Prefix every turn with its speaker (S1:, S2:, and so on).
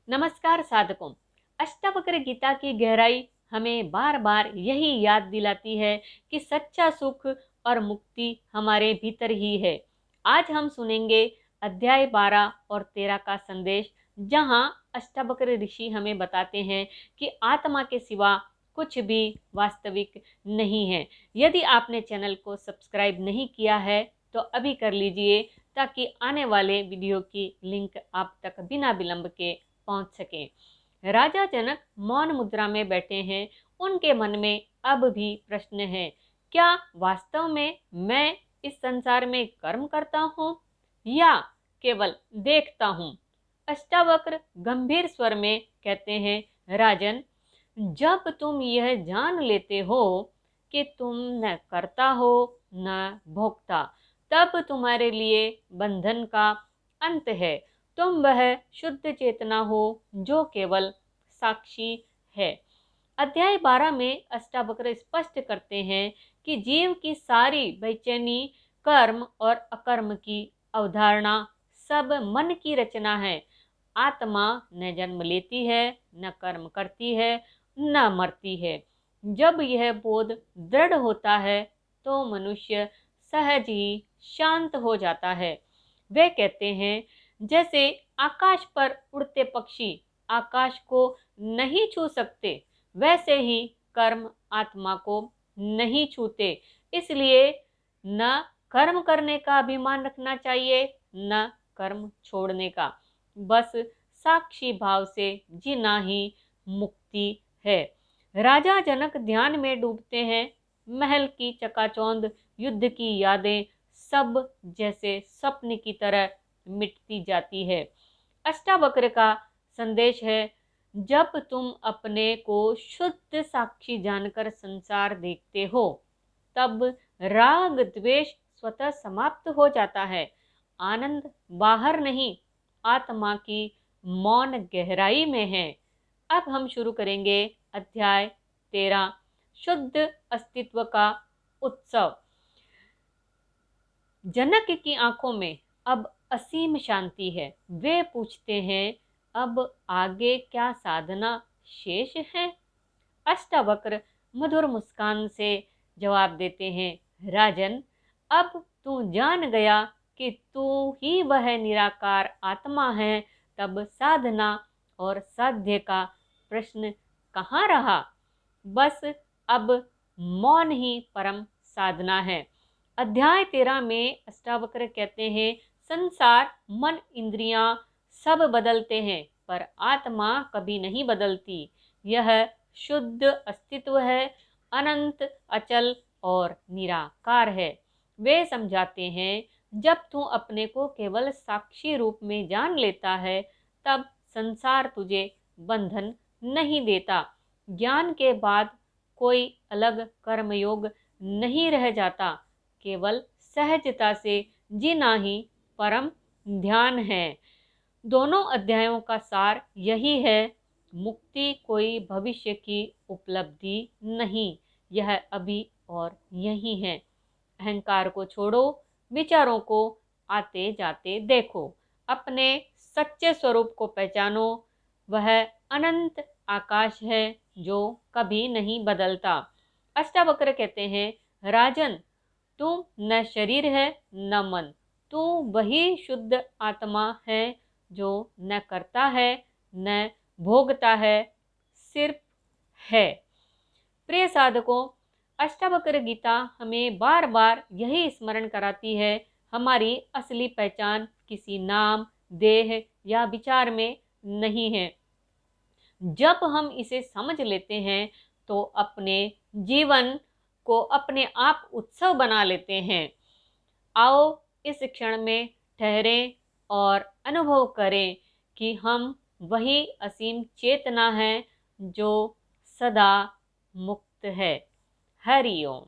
S1: नमस्कार साधकों। अष्टावक्र गीता की गहराई हमें बार बार यही याद दिलाती है कि सच्चा सुख और मुक्ति हमारे भीतर ही है। आज हम सुनेंगे अध्याय 12 और 13 का संदेश, जहां अष्टावक्र ऋषि हमें बताते हैं कि आत्मा के सिवा कुछ भी वास्तविक नहीं है। यदि आपने चैनल को सब्सक्राइब नहीं किया है तो अभी कर लीजिए, ताकि आने वाले वीडियो की लिंक आप तक बिना विलंब के पहुंच सके। राजा जनक मौन मुद्रा में बैठे हैं। उनके मन में अब भी प्रश्न है, क्या वास्तव में मैं इस संसार में कर्म करता हूँ या केवल देखता हूँ। अष्टावक्र गंभीर स्वर में कहते हैं, राजन, जब तुम यह जान लेते हो कि तुम न करता हो न भोगता, तब तुम्हारे लिए बंधन का अंत है। तुम वह शुद्ध चेतना हो जो केवल साक्षी है। अध्याय 12 में अष्टावक्र स्पष्ट करते हैं कि जीव की सारी बेचैनी, कर्म और अकर्म की अवधारणा सब मन की रचना है। आत्मा न जन्म लेती है, न कर्म करती है, न मरती है। जब यह बोध दृढ़ होता है तो मनुष्य सहज ही शांत हो जाता है। वे कहते हैं, जैसे आकाश पर उड़ते पक्षी आकाश को नहीं छू सकते, वैसे ही कर्म आत्मा को नहीं छूते। इसलिए न कर्म करने का अभिमान रखना चाहिए, न कर्म छोड़ने का। बस साक्षी भाव से जीना ही मुक्ति है। राजा जनक ध्यान में डूबते हैं। महल की चकाचौंध, युद्ध की यादें सब जैसे स्वप्न की तरह मिटती जाती है। अष्टावक्र का संदेश है, जब तुम अपने को शुद्ध साक्षी जानकर संसार देखते हो, तब राग द्वेष स्वतः समाप्त हो जाता है। आनंद बाहर नहीं, आत्मा की मौन गहराई में है। अब हम शुरू करेंगे अध्याय 13, शुद्ध अस्तित्व का उत्सव। जनक की आंखों में अब असीम शांति है। वे पूछते हैं, अब आगे क्या साधना शेष है। अष्टावक्र मधुर मुस्कान से जवाब देते हैं, राजन, अब तू जान गया कि तू ही वह निराकार आत्मा है, तब साधना और साध्य का प्रश्न कहाँ रहा। बस अब मौन ही परम साधना है। अध्याय 13 में अष्टावक्र कहते हैं, संसार, मन, इंद्रियां सब बदलते हैं, पर आत्मा कभी नहीं बदलती। यह शुद्ध अस्तित्व है, अनंत, अचल और निराकार है। वे समझाते हैं, जब तू अपने को केवल साक्षी रूप में जान लेता है, तब संसार तुझे बंधन नहीं देता। ज्ञान के बाद कोई अलग कर्मयोग नहीं रह जाता। केवल सहजता से जीना ही परम ध्यान है। दोनों अध्यायों का सार यही है, मुक्ति कोई भविष्य की उपलब्धि नहीं, यह अभी और यही है। अहंकार को छोड़ो, विचारों को आते जाते देखो, अपने सच्चे स्वरूप को पहचानो। वह अनंत आकाश है जो कभी नहीं बदलता। अष्टावक्र कहते हैं, राजन, तू न शरीर है न मन, तू वही शुद्ध आत्मा है जो न करता है न भोगता है, सिर्फ है। प्रिय साधकों, अष्टावक्र गीता हमें बार बार यही स्मरण कराती है, हमारी असली पहचान किसी नाम, देह या विचार में नहीं है। जब हम इसे समझ लेते हैं तो अपने जीवन को अपने आप उत्सव बना लेते हैं। आओ इस क्षण में ठहरें और अनुभव करें कि हम वही असीम चेतना है जो सदा मुक्त है। हरि ओम।